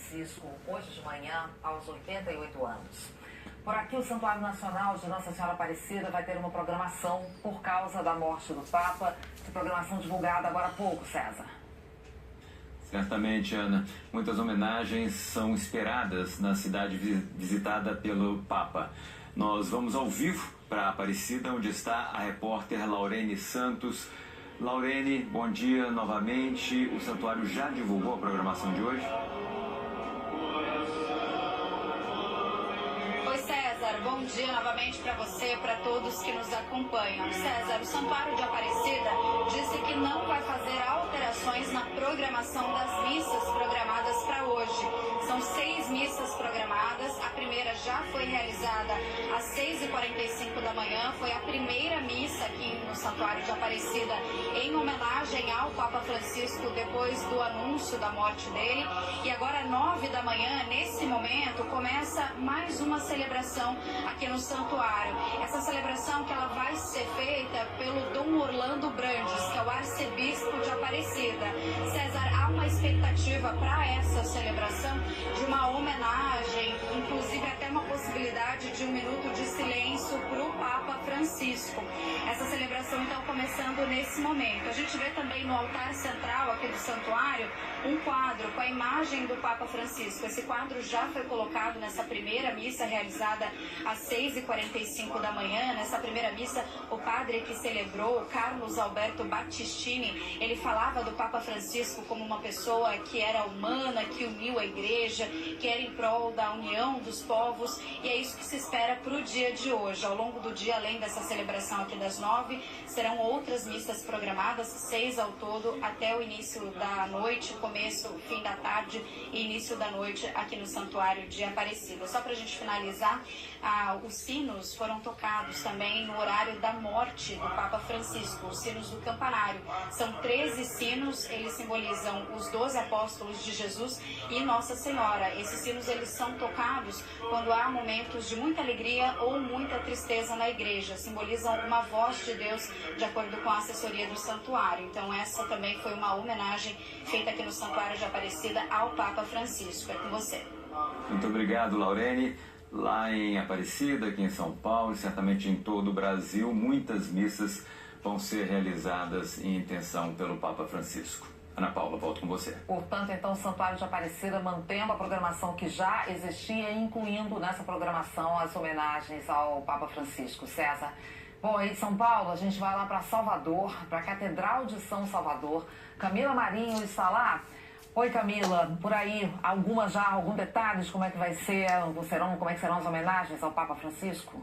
Francisco, hoje de manhã, aos 88 anos. Por aqui, o Santuário Nacional de Nossa Senhora Aparecida vai ter uma programação por causa da morte do Papa, de programação divulgada agora há pouco, César. Certamente, Ana. Muitas homenagens são esperadas na cidade visitada pelo Papa. Nós vamos ao vivo para Aparecida, onde está a repórter Laurene Santos. Laurene, bom dia novamente. O santuário já divulgou a programação de hoje? Oi, César. Bom dia novamente para você e para todos que nos acompanham. César, o Santuário de Aparecida disse que não vai fazer alterações na programação das missas programadas para hoje. São 6 missas programadas. A primeira já foi realizada às 6h45 da manhã. Foi a primeira missa aqui no Santuário de Aparecida em homenagem ao Papa Francisco depois do anúncio da morte dele. E agora, 9 da manhã, nesse momento, começa mais uma celebração aqui no Santuário. Essa celebração que ela vai ser feita pelo Dom Orlando Brandes, que é o arcebispo de Aparecida. César, há uma expectativa para essa celebração de uma homenagem, inclusive até uma possibilidade de 1 minuto de silêncio para o Papa Francisco. Essa celebração, então, começando nesse momento. A gente vê também no altar central aqui do santuário um quadro com a imagem do Papa Francisco. Esse quadro já foi colocado nessa primeira missa realizada às 6h45 da manhã. Nessa primeira missa, o padre que celebrou, Carlos Alberto Battistini, ele falava do Papa Francisco como uma pessoa que era humana, que uniu a igreja, que era em prol da união dos povos, e é isso que se espera para o dia de hoje. Ao longo do dia, além dessa celebração aqui das 9, serão outras missas programadas, 6 ao todo, até o início da noite, começo, fim da tarde e início da noite aqui no Santuário de Aparecida. Só para a gente finalizar, os sinos foram tocados também no horário da morte do Papa Francisco, os sinos do campanário. São 13 sinos, eles simbolizam os 12 apóstolos de Jesus e Nossa Senhora. Esses sinos, eles são tocados quando há momentos de muita alegria ou muita tristeza na igreja. Simbolizam uma voz de Deus, de acordo com a assessoria do santuário. Então, essa também foi uma homenagem feita aqui no Santuário de Aparecida ao Papa Francisco. É com você. Muito obrigado, Laurene. Lá em Aparecida, aqui em São Paulo e certamente em todo o Brasil, muitas missas vão ser realizadas em intenção pelo Papa Francisco. Ana Paula, volto com você. Portanto, então, o Santuário de Aparecida mantendo a programação que já existia, incluindo nessa programação as homenagens ao Papa Francisco. César. Bom, aí de São Paulo, a gente vai lá para Salvador, para a Catedral de São Salvador. Camila Marinho está lá. Oi, Camila, por aí, algum detalhe de como é que vai ser, como é que serão as homenagens ao Papa Francisco?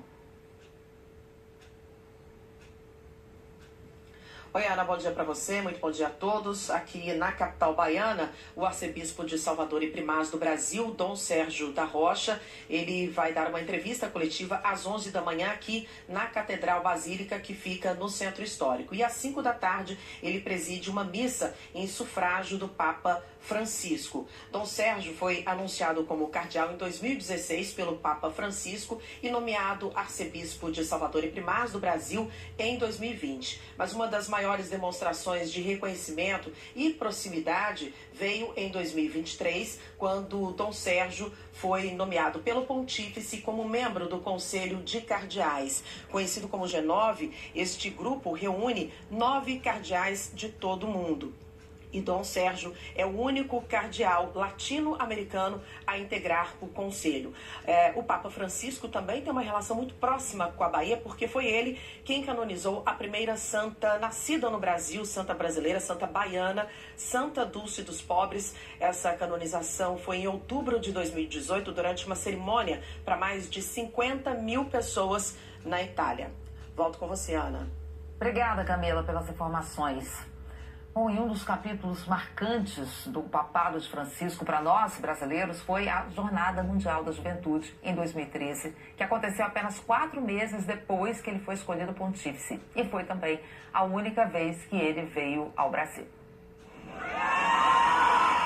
Oi, Ana, bom dia para você, muito bom dia a todos. Aqui na capital baiana, o arcebispo de Salvador e primaz do Brasil, Dom Sérgio da Rocha, ele vai dar uma entrevista coletiva às 11 da manhã aqui na Catedral Basílica, que fica no Centro Histórico. E às 5 da tarde, ele preside uma missa em sufrágio do Papa Francisco. Dom Sérgio foi anunciado como cardeal em 2016 pelo Papa Francisco e nomeado arcebispo de Salvador e primaz do Brasil em 2020. Mas uma das maiores demonstrações de reconhecimento e proximidade veio em 2023, quando Dom Sérgio foi nomeado pelo Pontífice como membro do Conselho de Cardeais. Conhecido como G9, este grupo reúne 9 cardeais de todo o mundo. E Dom Sérgio é o único cardeal latino-americano a integrar o conselho. O Papa Francisco também tem uma relação muito próxima com a Bahia, porque foi ele quem canonizou a primeira santa nascida no Brasil, santa brasileira, santa baiana, Santa Dulce dos Pobres. Essa canonização foi em outubro de 2018, durante uma cerimônia para mais de 50 mil pessoas na Itália. Volto com você, Ana. Obrigada, Camila, pelas informações. Bom, em um dos capítulos marcantes do papado de Francisco para nós, brasileiros, foi a Jornada Mundial da Juventude, em 2013, que aconteceu apenas 4 meses depois que ele foi escolhido pontífice. E foi também a única vez que ele veio ao Brasil.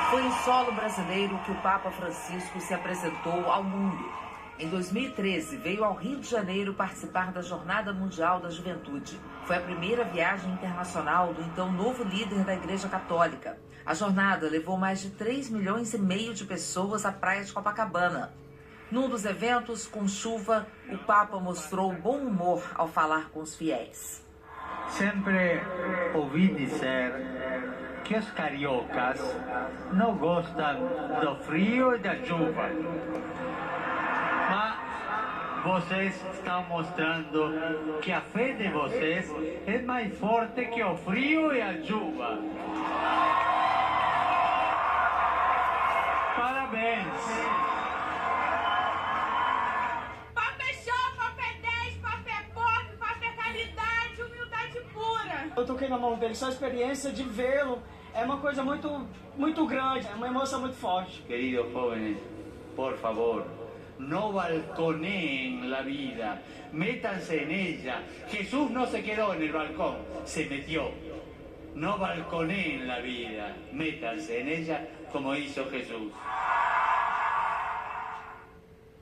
Foi em solo brasileiro que o Papa Francisco se apresentou ao mundo. Em 2013, veio ao Rio de Janeiro participar da Jornada Mundial da Juventude. Foi a primeira viagem internacional do então novo líder da Igreja Católica. A jornada levou mais de 3,5 milhões de pessoas à praia de Copacabana. Num dos eventos, com chuva, o Papa mostrou bom humor ao falar com os fiéis. Sempre ouvi dizer que os cariocas não gostam do frio e da chuva. Mas vocês estão mostrando que a fé de vocês é mais forte que o frio e a chuva. Parabéns! Papa é show, Papa é 10, Papa é pop, Papa é caridade, humildade pura. Eu toquei na mão dele, só a experiência de vê-lo é uma coisa muito grande, é uma emoção muito forte. Queridos jóvenes, por favor, no balconeen la vida, métanse en ella. Jesús no se quedó en el balcón, se metió. No balconeen la vida, métanse en ella como hizo Jesús.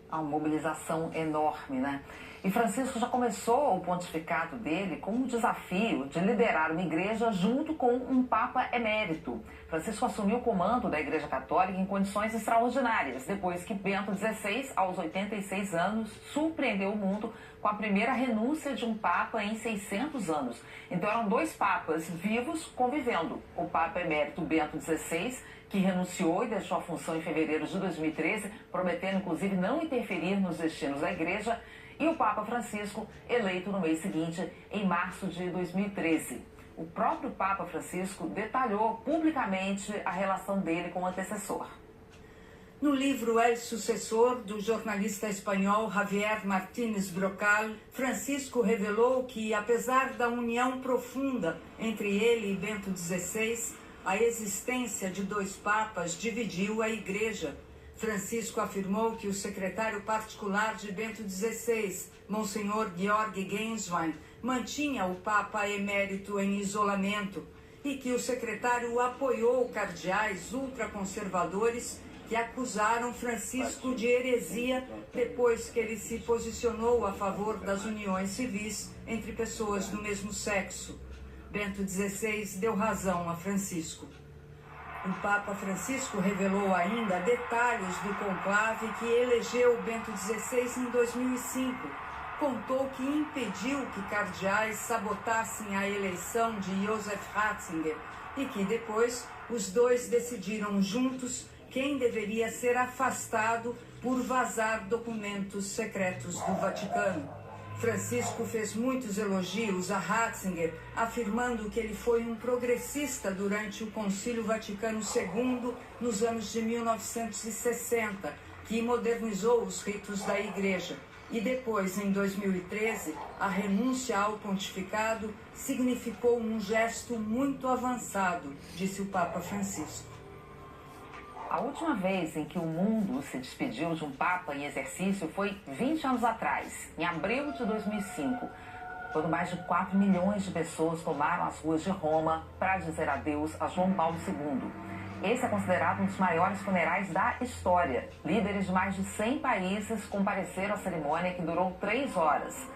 Há uma mobilização enorme, né? E Francisco já começou o pontificado dele com o desafio de liderar uma igreja junto com um Papa emérito. Francisco assumiu o comando da Igreja Católica em condições extraordinárias, depois que Bento XVI, aos 86 anos, surpreendeu o mundo com a primeira renúncia de um Papa em 600 anos. Então eram dois Papas vivos convivendo. O Papa emérito Bento XVI, que renunciou e deixou a função em fevereiro de 2013, prometendo inclusive não interferir nos destinos da Igreja, e o Papa Francisco, eleito no mês seguinte, em março de 2013. O próprio Papa Francisco detalhou publicamente a relação dele com o antecessor. No livro El Sucessor, do jornalista espanhol Javier Martínez Brocal, Francisco revelou que, apesar da união profunda entre ele e Bento XVI, a existência de dois papas dividiu a Igreja. Francisco afirmou que o secretário particular de Bento XVI, Monsenhor Georg Genswein, mantinha o Papa emérito em isolamento e que o secretário apoiou cardeais ultraconservadores que acusaram Francisco de heresia depois que ele se posicionou a favor das uniões civis entre pessoas do mesmo sexo. Bento XVI deu razão a Francisco. O Papa Francisco revelou ainda detalhes do conclave que elegeu Bento XVI em 2005. Contou que impediu que cardeais sabotassem a eleição de Josef Ratzinger e que depois os dois decidiram juntos quem deveria ser afastado por vazar documentos secretos do Vaticano. Francisco fez muitos elogios a Ratzinger, afirmando que ele foi um progressista durante o Concílio Vaticano II nos anos de 1960, que modernizou os ritos da Igreja. E depois, em 2013, a renúncia ao pontificado significou um gesto muito avançado, disse o Papa Francisco. A última vez em que o mundo se despediu de um Papa em exercício foi 20 anos atrás, em abril de 2005, quando mais de 4 milhões de pessoas tomaram as ruas de Roma para dizer adeus a João Paulo II. Esse é considerado um dos maiores funerais da história. Líderes de mais de 100 países compareceram à cerimônia, que durou 3 horas.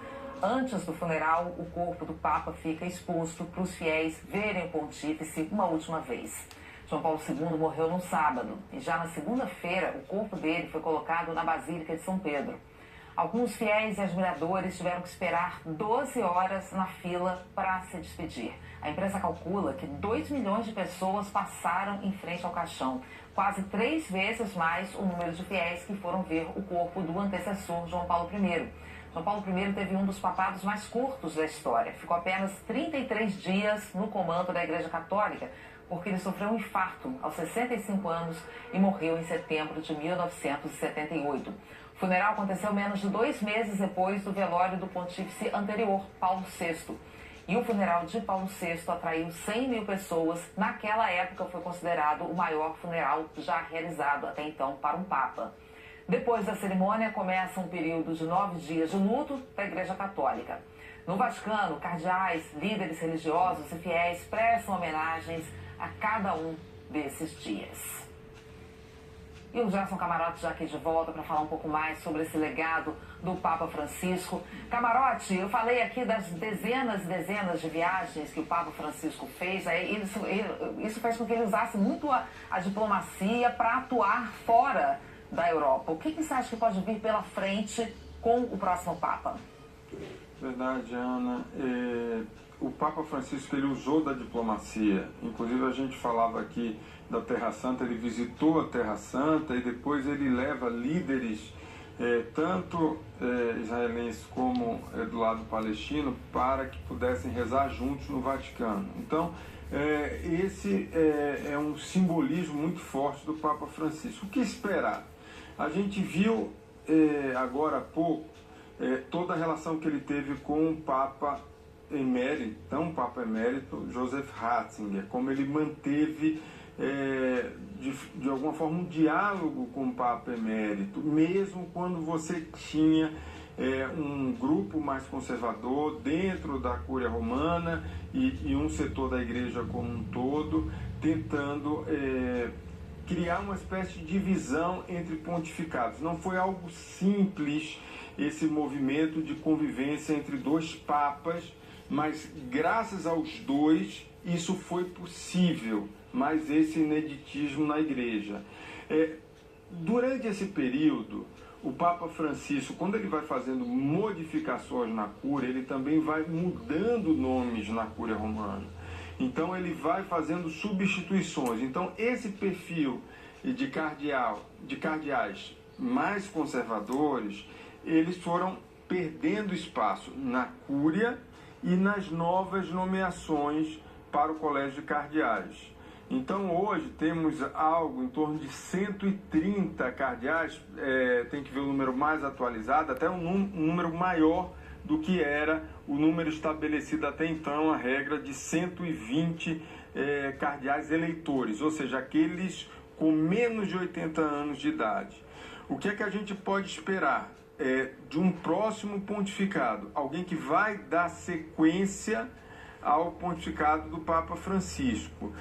Antes do funeral, o corpo do Papa fica exposto para os fiéis verem o pontífice uma última vez. João Paulo II morreu no sábado e já na segunda-feira o corpo dele foi colocado na Basílica de São Pedro. Alguns fiéis e admiradores tiveram que esperar 12 horas na fila para se despedir. A imprensa calcula que 2 milhões de pessoas passaram em frente ao caixão, quase 3 vezes mais o número de fiéis que foram ver o corpo do antecessor João Paulo I. João Paulo I teve um dos papados mais curtos da história. Ficou apenas 33 dias no comando da Igreja Católica, porque ele sofreu um infarto aos 65 anos e morreu em setembro de 1978. O funeral aconteceu menos de 2 meses depois do velório do pontífice anterior, Paulo VI. E o funeral de Paulo VI atraiu 100 mil pessoas. Naquela época foi considerado o maior funeral já realizado até então para um Papa. Depois da cerimônia começa um período de 9 dias de luto da Igreja Católica. No Vaticano, cardeais, líderes religiosos e fiéis prestam homenagens a cada um desses dias. E o Gerson Camarote já aqui de volta para falar um pouco mais sobre esse legado do Papa Francisco. Camarote, eu falei aqui das dezenas e dezenas de viagens que o Papa Francisco fez. Isso fez com que ele usasse muito a diplomacia para atuar fora da Europa. O que você acha que pode vir pela frente com o próximo Papa? Verdade, Ana. O Papa Francisco, ele usou da diplomacia. Inclusive, a gente falava aqui da Terra Santa, ele visitou a Terra Santa e depois ele leva líderes, tanto israelenses como do lado palestino, para que pudessem rezar juntos no Vaticano. Então, esse é um simbolismo muito forte do Papa Francisco. O que esperar? A gente viu agora há pouco toda a relação que ele teve com o Papa emérito, então o Papa emérito Joseph Ratzinger, como ele manteve de alguma forma um diálogo com o Papa emérito, mesmo quando você tinha um grupo mais conservador dentro da Cúria Romana e um setor da Igreja como um todo tentando criar uma espécie de divisão entre pontificados. Não foi algo simples esse movimento de convivência entre dois papas, mas graças aos dois isso foi possível, mas esse ineditismo na Igreja. Durante esse período, o Papa Francisco, quando ele vai fazendo modificações na Cúria, ele também vai mudando nomes na Cúria Romana. Então ele vai fazendo substituições. Então esse perfil de cardeais mais conservadores, eles foram perdendo espaço na Cúria e nas novas nomeações para o Colégio de Cardeais. Então hoje temos algo em torno de 130 cardeais, tem que ver o número mais atualizado, até um número maior do que era o número estabelecido até então, a regra de 120 cardeais eleitores, ou seja, aqueles com menos de 80 anos de idade. O que é que a gente pode esperar de um próximo pontificado? Alguém que vai dar sequência ao pontificado do Papa Francisco.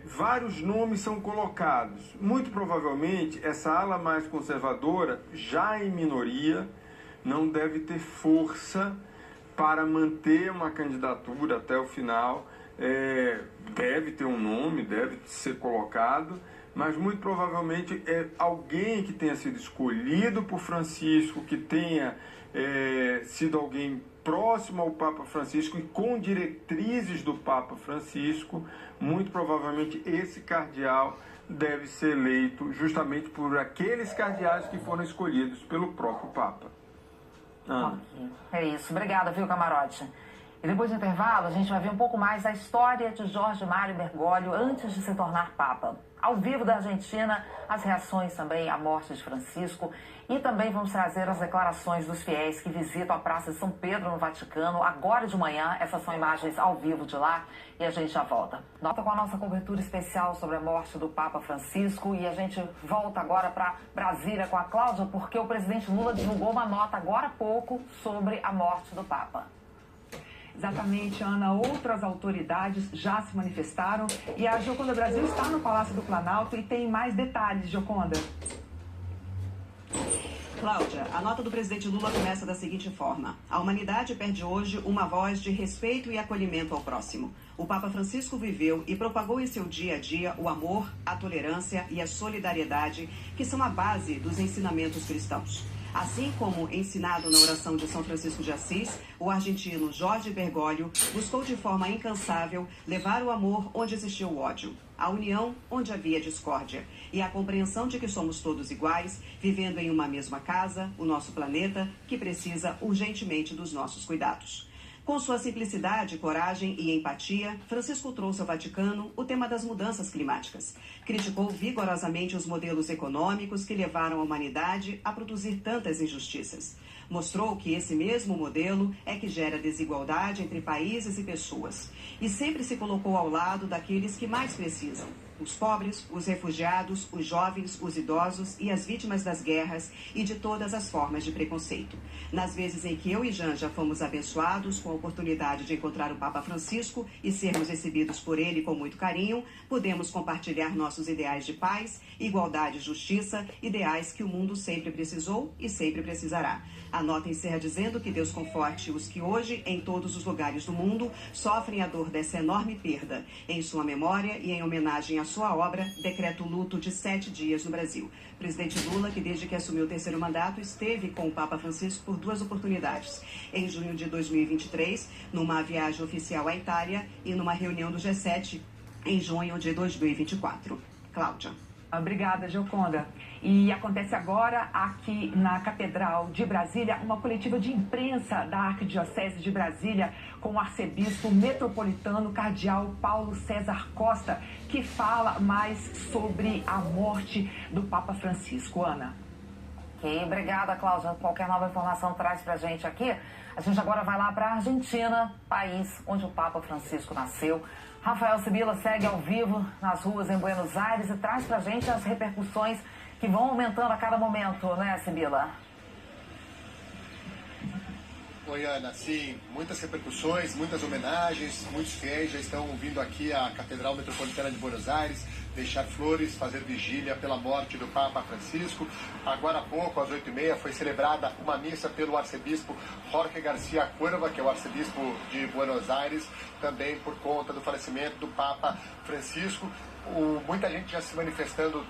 Vários nomes são colocados. Muito provavelmente, essa ala mais conservadora, já em minoria, não deve ter força para manter uma candidatura até o final. Deve ter um nome, deve ser colocado, mas muito provavelmente é alguém que tenha sido escolhido por Francisco, que tenha sido alguém próximo ao Papa Francisco e com diretrizes do Papa Francisco. Muito provavelmente esse cardeal deve ser eleito justamente por aqueles cardeais que foram escolhidos pelo próprio Papa. É isso. Obrigada, viu, Camarote? E depois do intervalo, a gente vai ver um pouco mais da história de Jorge Mário Bergoglio antes de se tornar Papa. Ao vivo da Argentina, as reações também à morte de Francisco e também vamos trazer as declarações dos fiéis que visitam a Praça de São Pedro no Vaticano agora de manhã. Essas são imagens ao vivo de lá e a gente já volta. Nota com a nossa cobertura especial sobre a morte do Papa Francisco e a gente volta agora para Brasília com a Cláudia, porque o presidente Lula divulgou uma nota agora há pouco sobre a morte do Papa. Exatamente, Ana. Outras autoridades já se manifestaram e a Gioconda Brasil está no Palácio do Planalto e tem mais detalhes, Gioconda. Cláudia, a nota do presidente Lula começa da seguinte forma: a humanidade perde hoje uma voz de respeito e acolhimento ao próximo. O Papa Francisco viveu e propagou em seu dia a dia o amor, a tolerância e a solidariedade, que são a base dos ensinamentos cristãos. Assim como ensinado na oração de São Francisco de Assis, o argentino Jorge Bergoglio buscou de forma incansável levar o amor onde existiu o ódio, a união onde havia discórdia e a compreensão de que somos todos iguais, vivendo em uma mesma casa, o nosso planeta, que precisa urgentemente dos nossos cuidados. Com sua simplicidade, coragem e empatia, Francisco trouxe ao Vaticano o tema das mudanças climáticas. Criticou vigorosamente os modelos econômicos que levaram a humanidade a produzir tantas injustiças. Mostrou que esse mesmo modelo é que gera desigualdade entre países e pessoas. E sempre se colocou ao lado daqueles que mais precisam. os pobres, os refugiados, os jovens, os idosos e as vítimas das guerras e de todas as formas de preconceito. Nas vezes em que eu e Janja fomos abençoados com a oportunidade de encontrar o Papa Francisco e sermos recebidos por ele com muito carinho, pudemos compartilhar nossos ideais de paz, igualdade e justiça, ideais que o mundo sempre precisou e sempre precisará. A nota encerra dizendo que Deus conforte os que hoje, em todos os lugares do mundo, sofrem a dor dessa enorme perda. Em sua memória e em homenagem à sua obra, decreta o luto de 7 dias no Brasil. Presidente Lula, que desde que assumiu o 3º mandato, esteve com o Papa Francisco por 2 oportunidades. Em junho de 2023, numa viagem oficial à Itália e numa reunião do G7 em junho de 2024. Cláudia. Obrigada, Gioconda. E acontece agora aqui na Catedral de Brasília uma coletiva de imprensa da Arquidiocese de Brasília com o arcebispo metropolitano cardeal Paulo César Costa, que fala mais sobre a morte do Papa Francisco. Ana. Ok, obrigada, Cláudia. Qualquer nova informação traz pra gente aqui. A gente agora vai lá para a Argentina, país onde o Papa Francisco nasceu. Rafael Sibila segue ao vivo nas ruas em Buenos Aires e traz pra gente as repercussões que vão aumentando a cada momento, né, Sibila? Oi, Ana, sim, muitas repercussões, muitas homenagens, muitos fiéis já estão vindo aqui à Catedral Metropolitana de Buenos Aires, deixar flores, fazer vigília pela morte do Papa Francisco. Agora há pouco, às 8h30, foi celebrada uma missa pelo arcebispo Jorge García Cuerva, que é o arcebispo de Buenos Aires, também por conta do falecimento do Papa Francisco. Muita gente já se manifestando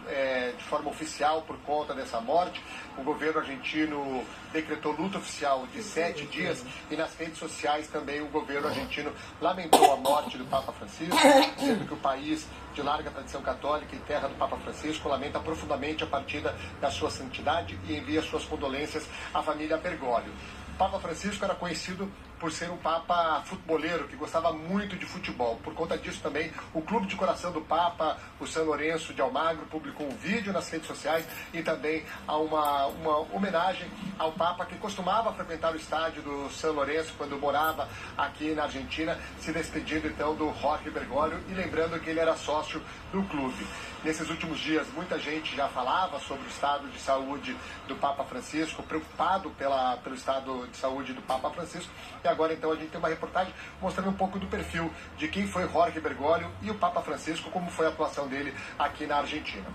de forma oficial por conta dessa morte. O governo argentino decretou luto oficial de 7 dias e nas redes sociais também o governo argentino lamentou a morte do Papa Francisco, dizendo que o país de larga tradição católica e terra do Papa Francisco lamenta profundamente a partida da sua santidade e envia suas condolências à família Bergoglio. O Papa Francisco era conhecido por ser um papa futeboleiro, que gostava muito de futebol. Por conta disso também, o Clube de Coração do Papa, o São Lourenço de Almagro, publicou um vídeo nas redes sociais e também há uma homenagem ao Papa, que costumava frequentar o estádio do São Lourenço quando morava aqui na Argentina, se despedindo então do Jorge Bergoglio e lembrando que ele era sócio do clube. Nesses últimos dias, muita gente já falava sobre o estado de saúde do Papa Francisco, preocupado pelo estado de saúde do Papa Francisco. E agora, então, a gente tem uma reportagem mostrando um pouco do perfil de quem foi Jorge Bergoglio e o Papa Francisco, como foi a atuação dele aqui na Argentina.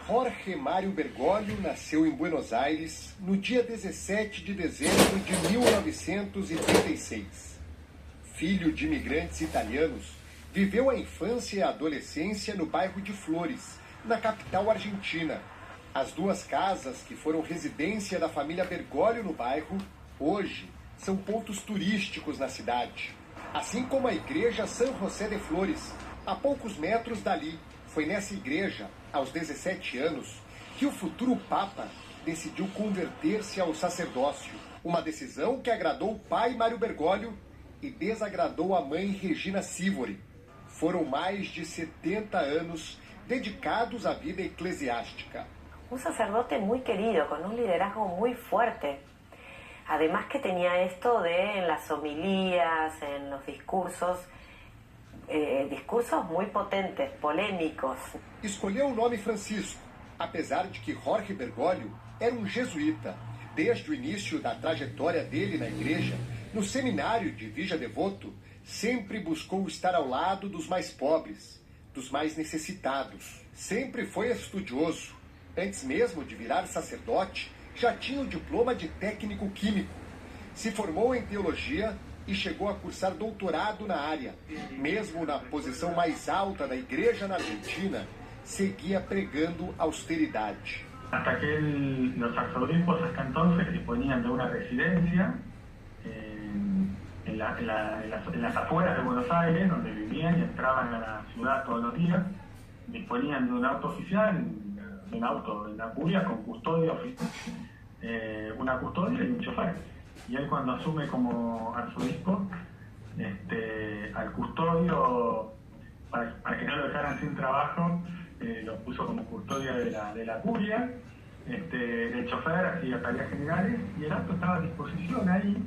Jorge Mário Bergoglio nasceu em Buenos Aires no dia 17 de dezembro de 1936. Filho de imigrantes italianos, viveu a infância e a adolescência no bairro de Flores, na capital argentina. As 2 casas que foram residência da família Bergoglio no bairro, hoje, são pontos turísticos na cidade. Assim como a igreja San José de Flores, a poucos metros dali. Foi nessa igreja, aos 17 anos, que o futuro Papa decidiu converter-se ao sacerdócio. Uma decisão que agradou o pai Mário Bergoglio e desagradou a mãe Regina Sívori. Foram mais de 70 anos dedicados à vida eclesiástica. Un sacerdote muy querido, con un liderazgo muy fuerte. Además que tenía esto de en las homilías, en los discursos muy potentes, polémicos. Escolheu o nome Francisco, apesar de que Jorge Bergoglio era um jesuíta. Desde o início da trajetória dele na igreja, no seminário de Vija Devoto, sempre buscou estar ao lado dos mais pobres, dos mais necessitados. Sempre foi estudioso. Antes mesmo de virar sacerdote, já tinha o diploma de técnico químico. Se formou em teologia e chegou a cursar doutorado na área. Mesmo na posição mais alta da igreja na Argentina, seguia pregando austeridade. Hasta que los arzobispos hasta entonces disponían de una residencia en las afueras de Buenos Aires, donde vivían y entraban a la ciudad todos los días. Disponían de un auto oficial, un auto en la curia con custodia oficial, una custodia y un chofer. Y él, cuando asume como arzobispo, al custodio, para que no lo dejaran sin trabajo, lo puso como custodia de la curia. El chofer hacía tareas generales y el auto estaba a disposición ahí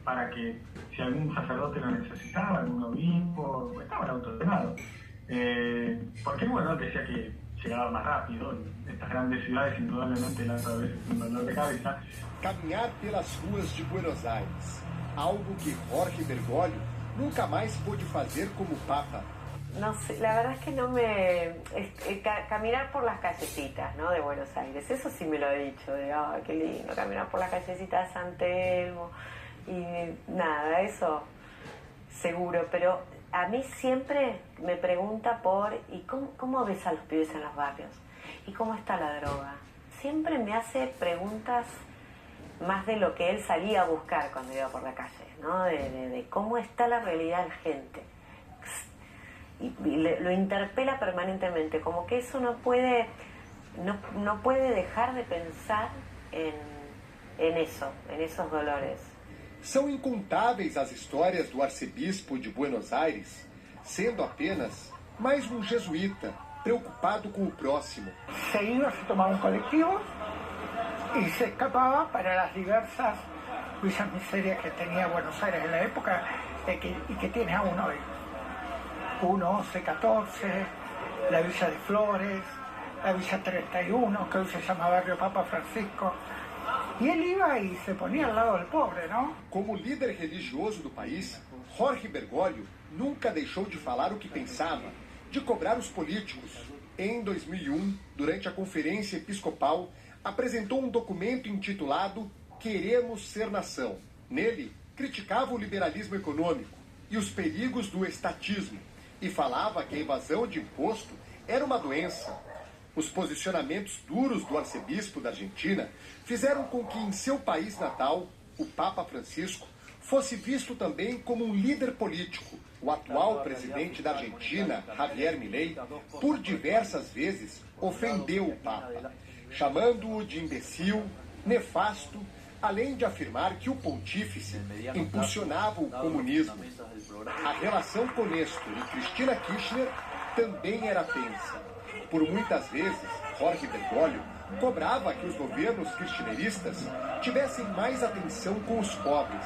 para que si algún sacerdote lo necesitaba, algún obispo, estaba el auto ordenado. Porque, bueno, decía que llegaba más rápido. Estas grandes ciudades, indudablemente, la otra vez es un dolor de cabeza. Caminhar pelas ruas de Buenos Aires, algo que Jorge Bergoglio nunca mais pôde fazer como Papa. No sé, la verdad es que no me... caminar por las callecitas, ¿no?, de Buenos Aires, eso sí me lo he dicho, de qué lindo caminar por las callecitas de San Telmo, y nada, eso seguro, pero a mí siempre me pregunta ¿y cómo ves a los pibes en los barrios? ¿Y cómo está la droga? Siempre me hace preguntas más de lo que él salía a buscar cuando iba por la calle, ¿no? De cómo está la realidad de la gente. Y lo interpela permanentemente, como que eso no puede dejar de pensar en esos dolores. São incontáveis as histórias do arcebispo de Buenos Aires, sendo apenas mais um jesuíta preocupado com o próximo. Se iba, se tomaba un colectivo y se escapaba para las diversas villas miserias que tenía Buenos Aires en la época y que tiene aún hoy. 1114, la Villa de Flores, la Villa 31, que hoy se llama Barrio Papa Francisco. E ele iba e se ponía al lado del pobre, não? Como líder religioso do país, Jorge Bergoglio nunca deixou de falar o que pensava, de cobrar os políticos. Em 2001, durante a Conferência Episcopal, apresentou um documento intitulado Queremos Ser Nação. Nele, criticava o liberalismo econômico e os perigos do estatismo e falava que a evasão de imposto era uma doença. Os posicionamentos duros do arcebispo da Argentina fizeram com que em seu país natal, o Papa Francisco, fosse visto também como um líder político. O atual presidente da Argentina, Javier Milei, por diversas vezes ofendeu o Papa, chamando-o de imbecil, nefasto, além de afirmar que o pontífice impulsionava o comunismo. A relação com Néstor e Cristina Kirchner também era tensa. Por muitas vezes, Jorge Bergoglio cobrava que os governos kirchneristas tivessem mais atenção com os pobres.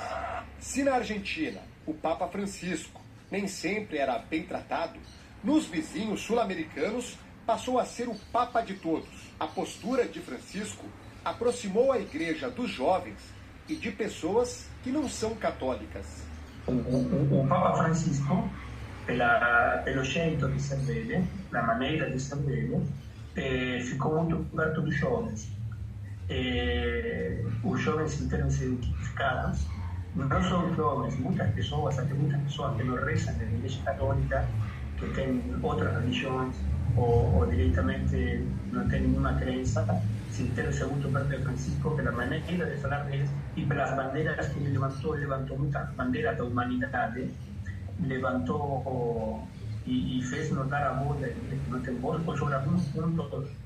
Se na Argentina o Papa Francisco nem sempre era bem tratado, nos vizinhos sul-americanos passou a ser o Papa de todos. A postura de Francisco aproximou a igreja dos jovens e de pessoas que não são católicas. O Papa Francisco, pelo jeito de ser dele, la maneira de ser dele, ficou muito perto dos jovens. Os jovens sentiram-se identificados, não só os jovens, muitas pessoas, até muitas pessoas que não rezam na igreja católica, que têm outras religiões ou diretamente não têm nenhuma crença, sentiram-se muito perto de Francisco pela maneira de falar deles e pelas bandeiras que ele levantou muitas bandeiras da humanidade, levantou e fez notar a voz que não tem voz sobre alguns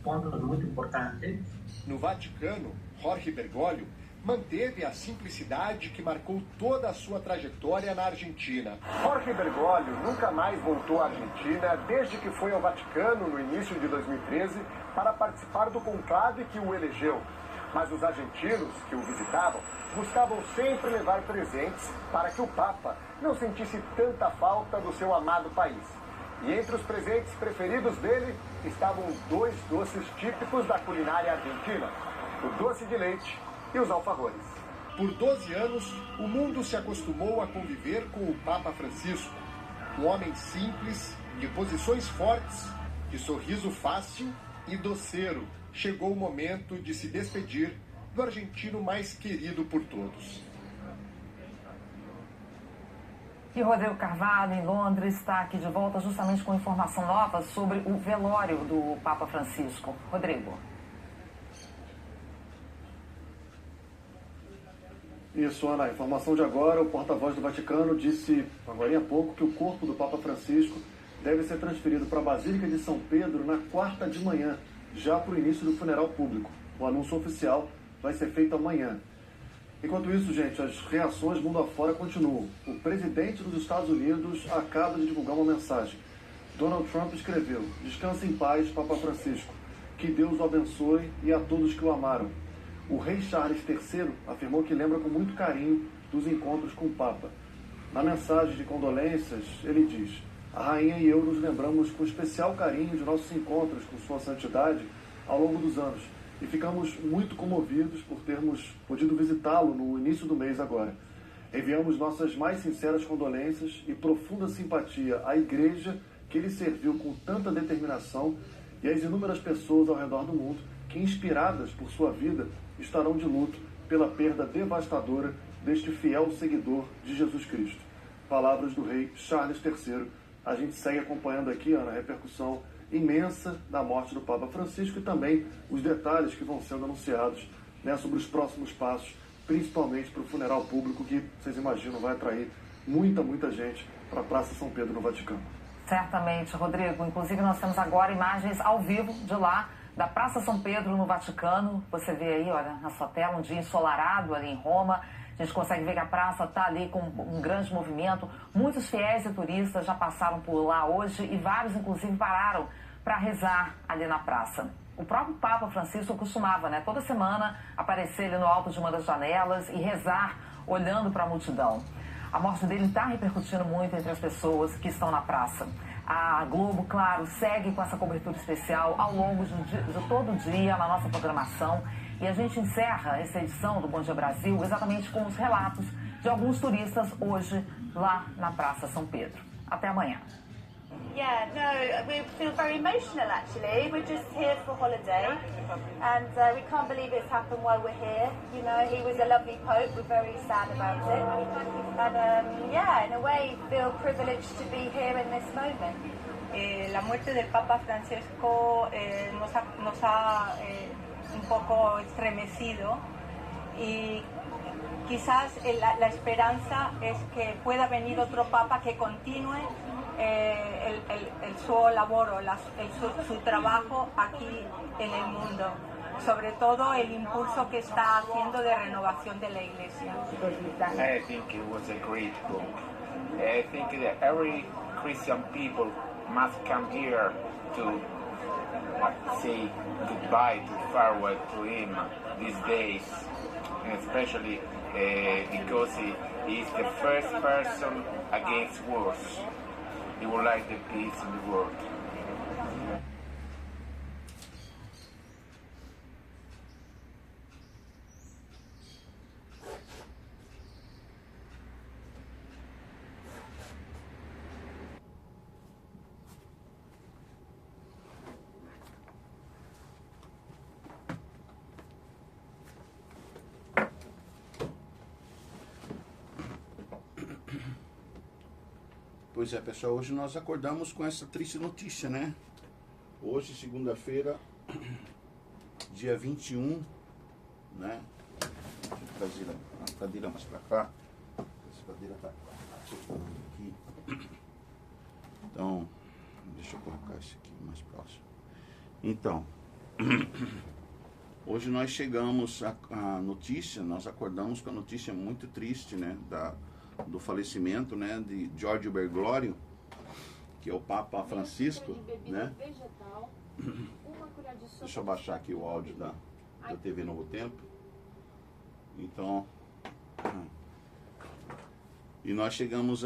pontos muito importantes. No Vaticano, Jorge Bergoglio manteve a simplicidade que marcou toda a sua trajetória na Argentina. Jorge Bergoglio nunca mais voltou à Argentina desde que foi ao Vaticano no início de 2013 para participar do conclave que o elegeu. Mas os argentinos que o visitavam buscavam sempre levar presentes para que o Papa não sentisse tanta falta do seu amado país. E entre os presentes preferidos dele estavam dois doces típicos da culinária argentina, o doce de leite e os alfajores. Por 12 anos, o mundo se acostumou a conviver com o Papa Francisco, um homem simples, de posições fortes, de sorriso fácil e doceiro. Chegou o momento de se despedir do argentino mais querido por todos. E o Rodrigo Carvalho, em Londres, está aqui de volta justamente com informação nova sobre o velório do Papa Francisco. Rodrigo. Isso, Ana. A informação de agora, o porta-voz do Vaticano disse agora há pouco que o corpo do Papa Francisco deve ser transferido para a Basílica de São Pedro na quarta de manhã, já para o início do funeral público. O anúncio oficial vai ser feito amanhã. Enquanto isso, gente, as reações mundo afora continuam. O presidente dos Estados Unidos acaba de divulgar uma mensagem. Donald Trump escreveu: "Descanse em paz, Papa Francisco. Que Deus o abençoe e a todos que o amaram." O rei Charles III afirmou que lembra com muito carinho dos encontros com o Papa. Na mensagem de condolências, ele diz: a Rainha e eu nos lembramos com especial carinho de nossos encontros com Sua Santidade ao longo dos anos e ficamos muito comovidos por termos podido visitá-lo no início do mês agora. Enviamos nossas mais sinceras condolências e profunda simpatia à Igreja que ele serviu com tanta determinação e às inúmeras pessoas ao redor do mundo que, inspiradas por sua vida, estarão de luto pela perda devastadora deste fiel seguidor de Jesus Cristo. Palavras do rei Charles III. A gente segue acompanhando aqui, Ana, a repercussão imensa da morte do Papa Francisco e também os detalhes que vão sendo anunciados, né, sobre os próximos passos, principalmente para o funeral público que, vocês imaginam, vai atrair muita gente para a Praça São Pedro no Vaticano. Certamente, Rodrigo. Inclusive, nós temos agora imagens ao vivo de lá, da Praça São Pedro no Vaticano. Você vê aí, olha, na sua tela, um dia ensolarado ali em Roma. A gente consegue ver que a praça está ali com um grande movimento. Muitos fiéis e turistas já passaram por lá hoje e vários, inclusive, pararam para rezar ali na praça. O próprio Papa Francisco costumava, né, toda semana aparecer ali no alto de uma das janelas e rezar olhando para a multidão. A morte dele está repercutindo muito entre as pessoas que estão na praça. A Globo, claro, segue com essa cobertura especial ao longo de todo o dia na nossa programação. E a gente encerra essa edição do Bom Dia Brasil exatamente com os relatos de alguns turistas hoje lá na Praça São Pedro. Até amanhã. Yeah, no, we feel very emotional actually. We're just here for holiday and we can't believe it's happened while we're here. You know, he was a lovely Pope, we're very sad about it. And yeah, in a way, feel privileged to be here in this moment. La muerte del Papa Francesco nos ha un poco estremecido y quizás la esperanza es que pueda venir otro Papa que continúe el suo lavoro, su trabajo aquí en el mundo, sobre todo el impulso que está haciendo de renovación de la Iglesia. I think it was a great book. I think that every Christian people must come here to say goodbye, to farewell to him these days, and especially because he is the first person against wars. He would like the peace in the world. Pois é, pessoal, hoje nós acordamos com essa triste notícia, né? Hoje, segunda-feira, dia 21, né? Deixa eu trazer a cadeira mais pra cá. Essa cadeira tá aqui. Então, deixa eu colocar esse aqui mais próximo. Então, hoje nós chegamos a notícia, nós acordamos com a notícia muito triste, né? Do falecimento, né, de Giorgio Bergoglio, que é o Papa Francisco, né? Deixa eu baixar aqui o áudio da TV Novo Tempo. Então, e nós chegamos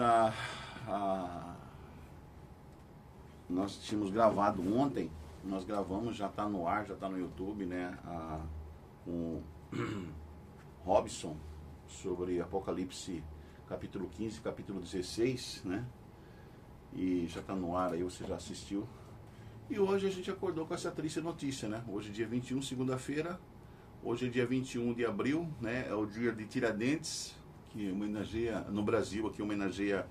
nós tínhamos gravado ontem, nós gravamos, já está no ar, já está no YouTube, né, com Robson, sobre Apocalipse capítulo 15, capítulo 16, né? E já está no ar aí, você já assistiu. E hoje a gente acordou com essa triste notícia, né? Hoje é dia 21, segunda-feira. Hoje é dia 21 de abril, né? É o dia de Tiradentes, que homenageia, no Brasil aqui homenageia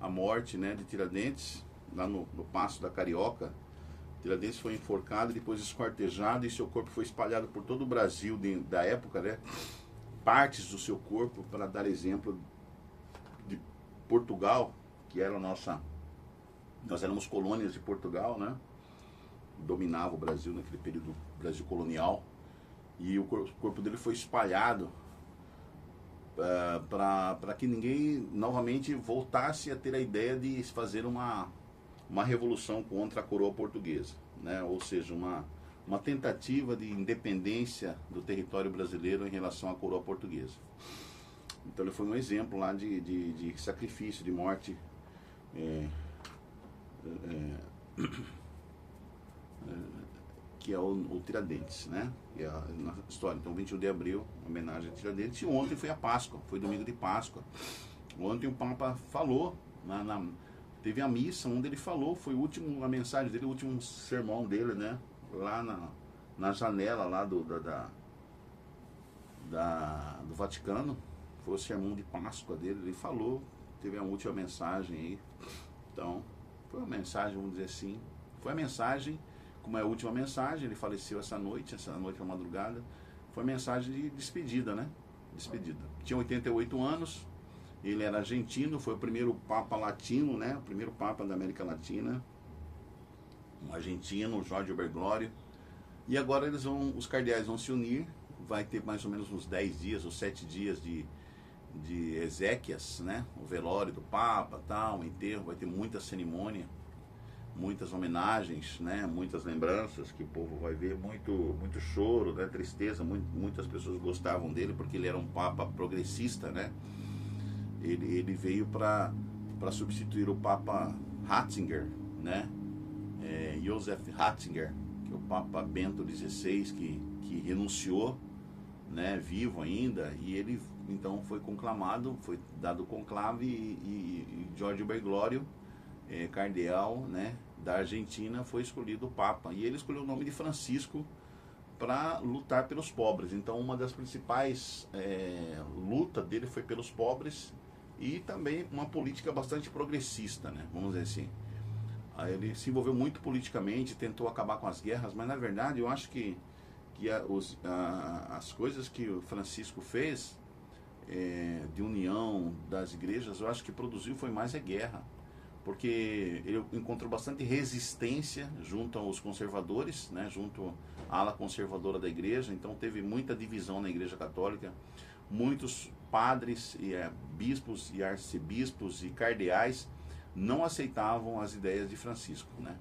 a morte, né, de Tiradentes, lá no Paço da Carioca. Tiradentes foi enforcado, depois esquartejado e seu corpo foi espalhado por todo o Brasil da época, né? Partes do seu corpo para dar exemplo de Portugal, que era nós éramos colônias de Portugal, né? Dominava o Brasil naquele período, Brasil colonial, e o corpo dele foi espalhado para que ninguém novamente voltasse a ter a ideia de fazer uma revolução contra a coroa portuguesa, né? Ou seja, uma tentativa de independência do território brasileiro em relação à coroa portuguesa. Então ele foi um exemplo lá de sacrifício, de morte que é o Tiradentes, né? Que é a história. Então, 21 de abril, homenagem a Tiradentes. E ontem foi a Páscoa, foi domingo de Páscoa. Ontem o Papa falou, teve a missa onde ele falou, foi a mensagem dele, o último sermão dele, né? Lá na janela lá do Vaticano, foi o sermão de Páscoa dele, ele falou, teve a última mensagem aí. Então, foi uma mensagem, vamos dizer assim, foi a mensagem, como é a última mensagem, ele faleceu essa noite à madrugada, foi a mensagem de despedida, né? Despedida. Tinha 88 anos, ele era argentino, foi o primeiro Papa latino, né? O primeiro Papa da América Latina, um argentino, Jorge Bergoglio. E agora os cardeais vão se unir, vai ter mais ou menos uns 10 dias, ou 7 dias de exéquias, né? O velório do Papa, tal, o enterro, vai ter muita cerimônia, muitas homenagens, né? Muitas lembranças que o povo vai ver, muito choro, né? Tristeza, muitas pessoas gostavam dele porque ele era um Papa progressista, né? Ele veio para substituir o Papa Ratzinger, né? Joseph Ratzinger, que é o Papa Bento XVI, que renunciou, né? Vivo ainda, e ele então foi conclamado, foi dado conclave e Jorge Bergoglio, cardeal, né? Da Argentina, foi escolhido o Papa, e ele escolheu o nome de Francisco para lutar pelos pobres. Então uma das principais lutas dele foi pelos pobres, e também uma política bastante progressista, né? Vamos dizer assim. Aí ele se envolveu muito politicamente, tentou acabar com as guerras, mas na verdade eu acho que as coisas que o Francisco fez de união das igrejas, eu acho que produziu foi mais guerra, porque ele encontrou bastante resistência junto aos conservadores, né? Junto à ala conservadora da igreja, então teve muita divisão na igreja católica, muitos padres, bispos e arcebispos e cardeais não aceitavam as ideias de Francisco, né?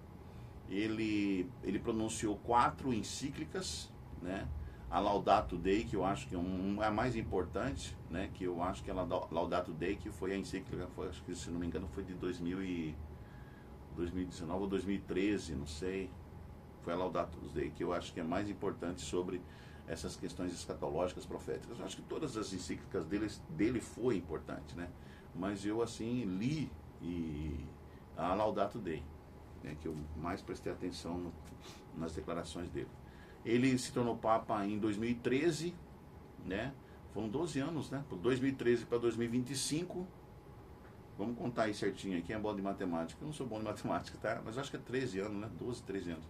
Ele pronunciou 4 encíclicas, né? A Laudato Dei, que eu acho que é a mais importante, né? Que eu acho que a Laudato Dei, que foi a encíclica, acho que se não me engano foi de 2019 ou 2013, não sei. Foi a Laudato Dei, que eu acho que é mais importante sobre essas questões escatológicas, proféticas. Eu acho que todas as encíclicas dele foi importante, né? Mas eu, assim, li a Laudato Dei, né, que eu mais prestei atenção nas declarações dele. Ele se tornou Papa em 2013, né? Foram 12 anos, né? De 2013 para 2025. Vamos contar aí certinho aí. Quem é bom de matemática? Eu não sou bom de matemática, tá? Mas acho que é 13 anos, né? 12, 13 anos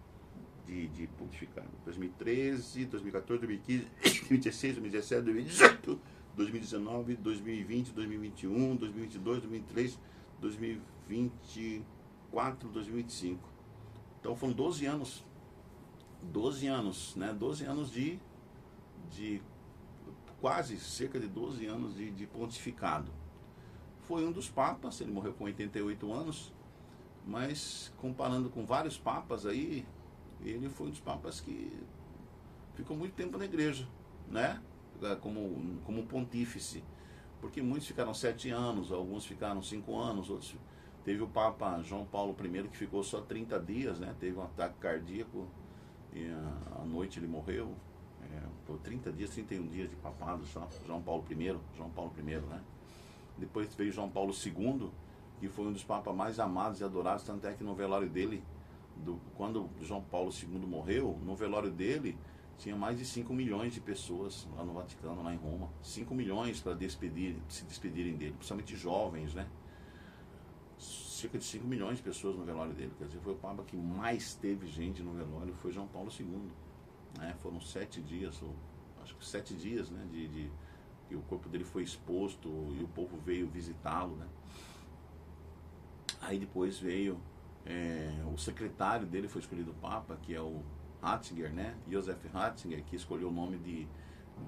de pontificado. 2013, 2014, 2015, 2016, 2017, 2018, 2019, 2020, 2021, 2022, 2023, 2024, 2025. Então foram 12 anos. 12 anos, né? 12 anos de quase cerca de 12 anos de pontificado. Foi um dos papas, ele morreu com 88 anos, mas comparando com vários papas aí, ele foi um dos papas que ficou muito tempo na igreja, né? Como pontífice, porque muitos ficaram 7 anos, alguns ficaram 5 anos, outros... Teve o Papa João Paulo I que ficou só 30 dias, né? Teve um ataque cardíaco e à noite ele morreu. Por 30 dias, 31 dias de papado só. João Paulo I, né? Depois veio João Paulo II, que foi um dos papas mais amados e adorados, tanto é que no velório dele, quando João Paulo II morreu, no velório dele tinha mais de 5 milhões de pessoas lá no Vaticano, lá em Roma. 5 milhões para se despedirem dele, principalmente jovens, né? Cerca de 5 milhões de pessoas no velório dele. Quer dizer, foi o Papa que mais teve gente no velório, foi João Paulo II. Né? Foram 7 dias, acho que 7 dias, né? Que o corpo dele foi exposto e o povo veio visitá-lo, né? Aí depois veio o secretário dele, foi escolhido Papa, que é o Ratzinger, né? Joseph Ratzinger, que escolheu o nome de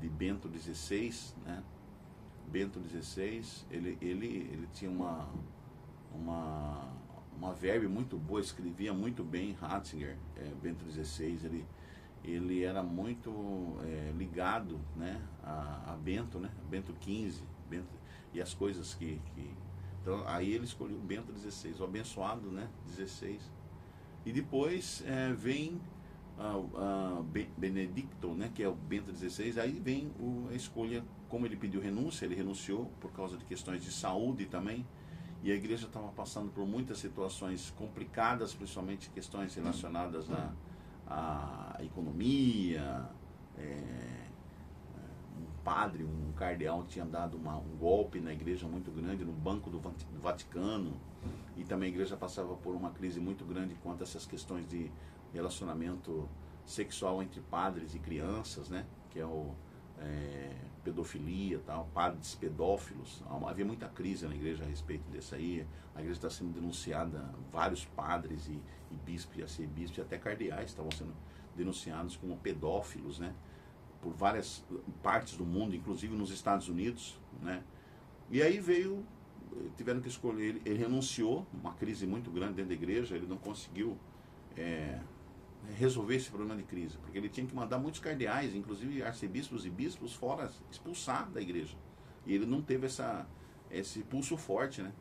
Bento XVI, né? Bento XVI, ele tinha uma verve muito boa, escrevia muito bem. Ratzinger, Bento XVI, ele era muito ligado, né, a Bento, né, Bento XV, e as coisas que Então, aí ele escolheu Bento XVI, o abençoado, né, 16. E depois vem Benedicto, né, que é o Bento XVI. Aí vem a escolha, como ele pediu renúncia, ele renunciou por causa de questões de saúde também. E a igreja estava passando por muitas situações complicadas, principalmente questões relacionadas à economia. Um cardeal tinha dado um golpe na igreja muito grande, no Banco do Vaticano, e também a igreja passava por uma crise muito grande quanto a essas questões de relacionamento sexual entre padres e crianças, né? Que é pedofilia, tal, padres pedófilos. Havia muita crise na igreja a respeito disso aí. A igreja está sendo denunciada, vários padres e bispos, arcebispos e até cardeais estavam sendo denunciados como pedófilos, né? Por várias partes do mundo, inclusive nos Estados Unidos, né? E aí tiveram que escolher, ele renunciou, uma crise muito grande dentro da igreja, ele não conseguiu resolver esse problema de crise, porque ele tinha que mandar muitos cardeais, inclusive arcebispos e bispos, fora, expulsar da igreja. E ele não teve esse pulso forte, né?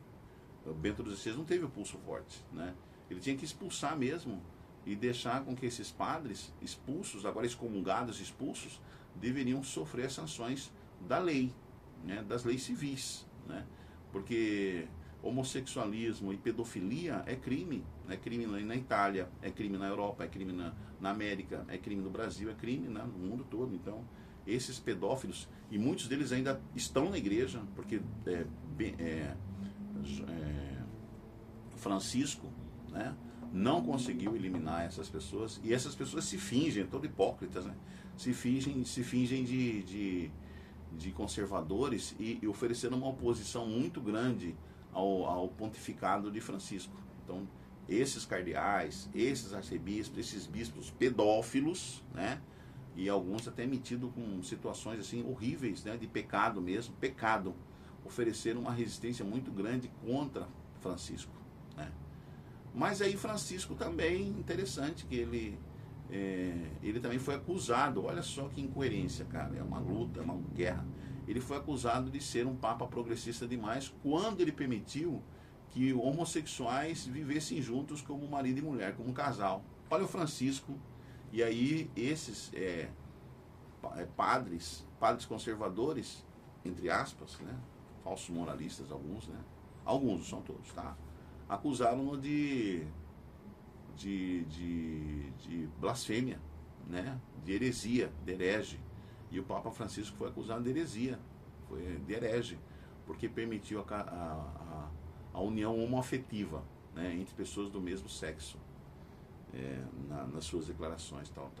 O Bento XVI não teve o pulso forte, né? Ele tinha que expulsar mesmo e deixar com que esses padres expulsos, agora excomungados, expulsos, deveriam sofrer as sanções da lei, né, das leis civis, né, porque homossexualismo e pedofilia é crime na Itália, é crime na Europa, é crime na América, é crime no Brasil, é crime no mundo todo. Então, esses pedófilos, e muitos deles ainda estão na igreja, porque Francisco, né, não conseguiu eliminar essas pessoas, e essas pessoas se fingem, todos hipócritas, né? Se fingem de conservadores e ofereceram uma oposição muito grande ao pontificado de Francisco. Então, esses cardeais, esses arcebispos, esses bispos pedófilos, né? E alguns até metidos com situações assim horríveis, né? De pecado mesmo, ofereceram uma resistência muito grande contra Francisco, né? Mas aí Francisco também, interessante que ele também foi acusado, olha só que incoerência, cara, é uma luta, é uma guerra. Ele foi acusado de ser um papa progressista demais quando ele permitiu que homossexuais vivessem juntos como marido e mulher, como um casal. Olha o Francisco, e aí esses padres conservadores, entre aspas, né, falsos moralistas alguns, né, alguns, não são todos, tá? Acusaram-no de blasfêmia, né? De heresia, de herege. E o Papa Francisco foi acusado de heresia, de herege, porque permitiu a união homoafetiva, né? Entre pessoas do mesmo sexo, nas suas declarações, tal.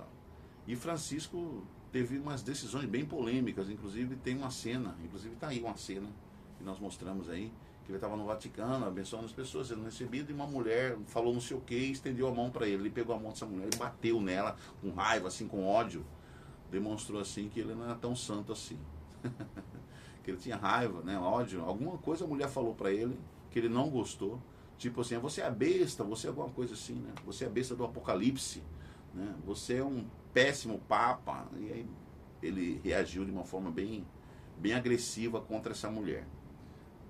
E Francisco teve umas decisões bem polêmicas, inclusive tem uma cena, está aí uma cena que nós mostramos aí, que ele estava no Vaticano, abençoando as pessoas, sendo recebido, e uma mulher falou não sei o que e estendeu a mão para ele. Ele pegou a mão dessa mulher e bateu nela com raiva, assim, com ódio. Demonstrou assim que ele não era tão santo assim. Que ele tinha raiva, né, ódio. Alguma coisa a mulher falou para ele que ele não gostou. Tipo assim, você é a besta, você é alguma coisa assim, né? Você é a besta do Apocalipse, né? Você é um péssimo papa. E aí ele reagiu de uma forma bem agressiva contra essa mulher,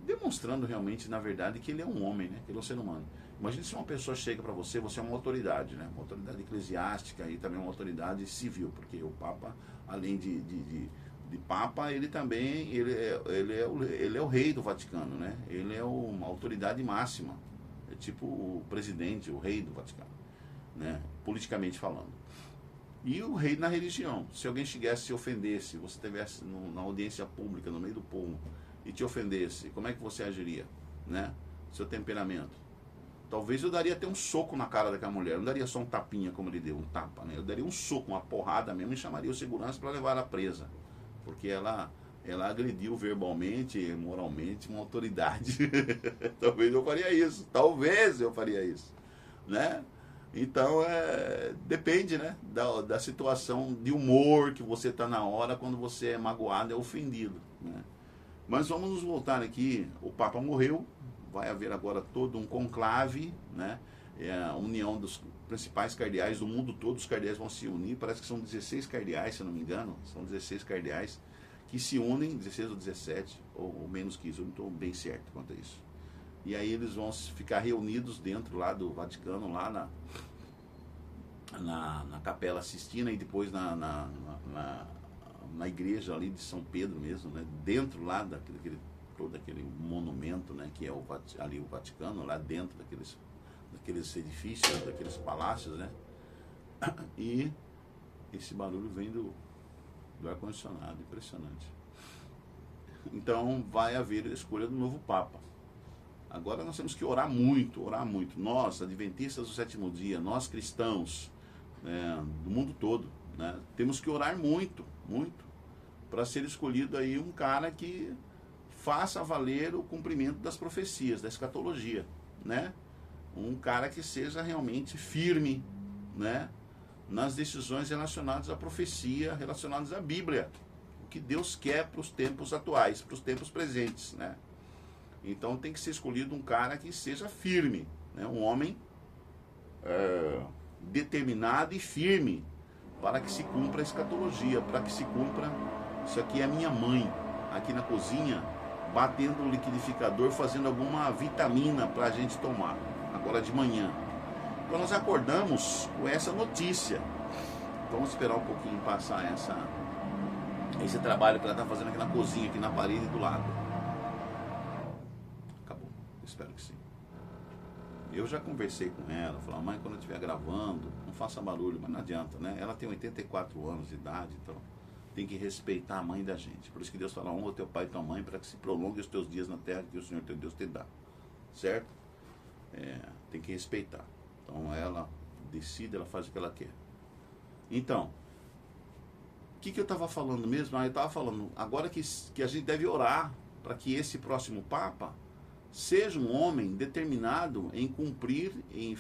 demonstrando realmente, na verdade, que ele é um homem, né? Que ele é um ser humano. Imagina se uma pessoa chega para você é uma autoridade, né? Uma autoridade eclesiástica e também uma autoridade civil, porque o Papa, além de Papa, ele também ele é o rei do Vaticano, né? Ele é uma autoridade máxima, é tipo o presidente, o rei do Vaticano, né? Politicamente falando. E o rei na religião. Se alguém chegasse e se ofendesse, você estivesse na audiência pública, no meio do povo, e te ofendesse, como é que você agiria, né? Seu temperamento. Talvez eu daria até um soco na cara daquela mulher, não daria só um tapinha como ele deu, um tapa, né? Eu daria um soco, uma porrada mesmo, e chamaria o segurança para levar ela presa, porque ela agrediu verbalmente, moralmente uma autoridade. Talvez eu faria isso, né? Então, depende, né, da situação de humor que você está na hora, quando você é magoado, é ofendido, né? Mas vamos nos voltar aqui. O Papa morreu, vai haver agora todo um conclave, né? A união dos principais cardeais do mundo todo, os cardeais vão se unir, parece que são 16 cardeais, se eu não me engano, são 16 cardeais que se unem, 16 ou 17, ou menos que isso, eu não estou bem certo quanto a isso. E aí eles vão ficar reunidos dentro lá do Vaticano, lá na Capela Sistina, e depois na igreja ali de São Pedro mesmo, né? Dentro lá todo aquele monumento, né? Que é ali o Vaticano, lá dentro daqueles edifícios, daqueles palácios, né? E esse barulho vem do ar-condicionado, impressionante. Então vai haver a escolha do novo Papa. Agora nós temos que orar muito. Nós, adventistas do sétimo dia, nós cristãos, do mundo todo, né, temos que orar muito para ser escolhido aí um cara que faça valer o cumprimento das profecias, da escatologia, né? Um cara que seja realmente firme, né, nas decisões relacionadas à profecia, relacionadas à Bíblia, o que Deus quer para os tempos atuais, para os tempos presentes, né? Então tem que ser escolhido um cara que seja firme, né? Um homem determinado e firme para que se cumpra a escatologia, para que se cumpra. Isso aqui é a minha mãe, aqui na cozinha, batendo o liquidificador, fazendo alguma vitamina para a gente tomar, agora de manhã. Então nós acordamos com essa notícia. Vamos esperar um pouquinho passar esse trabalho que ela está fazendo aqui na cozinha, aqui na parede do lado. Acabou, espero que sim. Eu já conversei com ela, falei, mãe, quando eu estiver gravando, não faça barulho, mas não adianta, né? Ela tem 84 anos de idade, então tem que respeitar a mãe da gente. Por isso que Deus fala, honra teu pai e tua mãe, para que se prolongue os teus dias na terra que o Senhor teu Deus te dá. Certo? Tem que respeitar. Então ela decide, ela faz o que ela quer. Então, o que eu estava falando mesmo? Eu estava falando agora que a gente deve orar para que esse próximo Papa seja um homem determinado em cumprir, em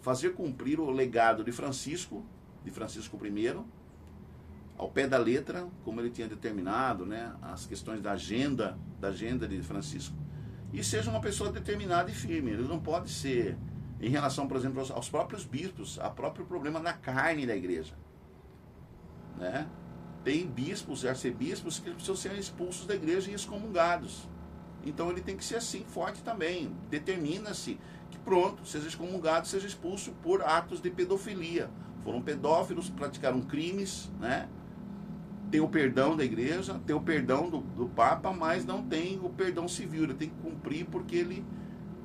fazer cumprir o legado de Francisco I, ao pé da letra, como ele tinha determinado, né, as questões da agenda de Francisco. E seja uma pessoa determinada e firme. Ele não pode ser, em relação, por exemplo, aos próprios bispos, ao próprio problema da carne da igreja, né? Tem bispos e arcebispos que precisam ser expulsos da igreja e excomungados. Então ele tem que ser assim, forte também. Determina-se que pronto, seja excomungado, seja expulso por atos de pedofilia. Foram pedófilos, praticaram crimes, né? Tem o perdão da igreja, tem o perdão do Papa, mas não tem o perdão civil. Ele tem que cumprir porque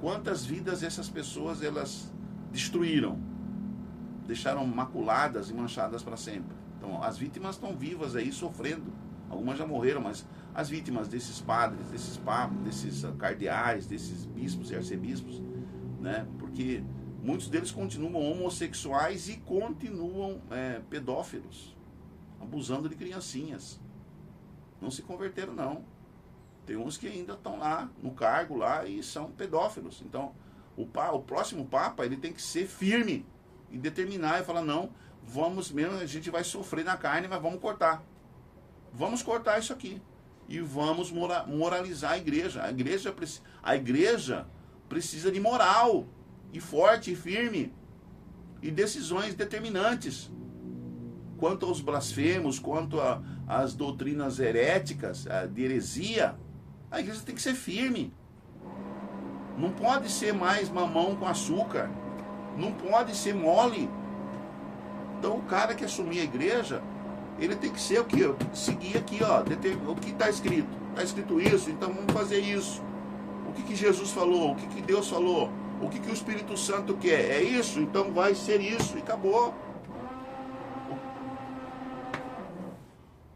quantas vidas essas pessoas elas destruíram, deixaram maculadas e manchadas para sempre. Então as vítimas estão vivas aí sofrendo. Algumas já morreram, mas as vítimas desses padres, desses papas, desses cardeais, desses bispos e arcebispos, né? Porque muitos deles continuam homossexuais e continuam pedófilos, abusando de criancinhas. Não se converteram, não. Tem uns que ainda estão lá, no cargo lá, e são pedófilos. Então, o próximo Papa, ele tem que ser firme e determinar e falar, não, vamos mesmo, a gente vai sofrer na carne, mas vamos cortar. Vamos cortar isso aqui. E vamos moralizar a igreja. A igreja precisa de moral, e forte, e firme, e decisões determinantes. Quanto aos blasfemos, quanto às doutrinas heréticas, de heresia, a igreja tem que ser firme. Não pode ser mais mamão com açúcar. Não pode ser mole. Então o cara que assumir a igreja, ele tem que ser o quê? Seguir aqui, ó, o que está escrito. Está escrito isso, então vamos fazer isso. O que Jesus falou, o que Deus falou, o que o Espírito Santo quer. É isso, então vai ser isso, e acabou.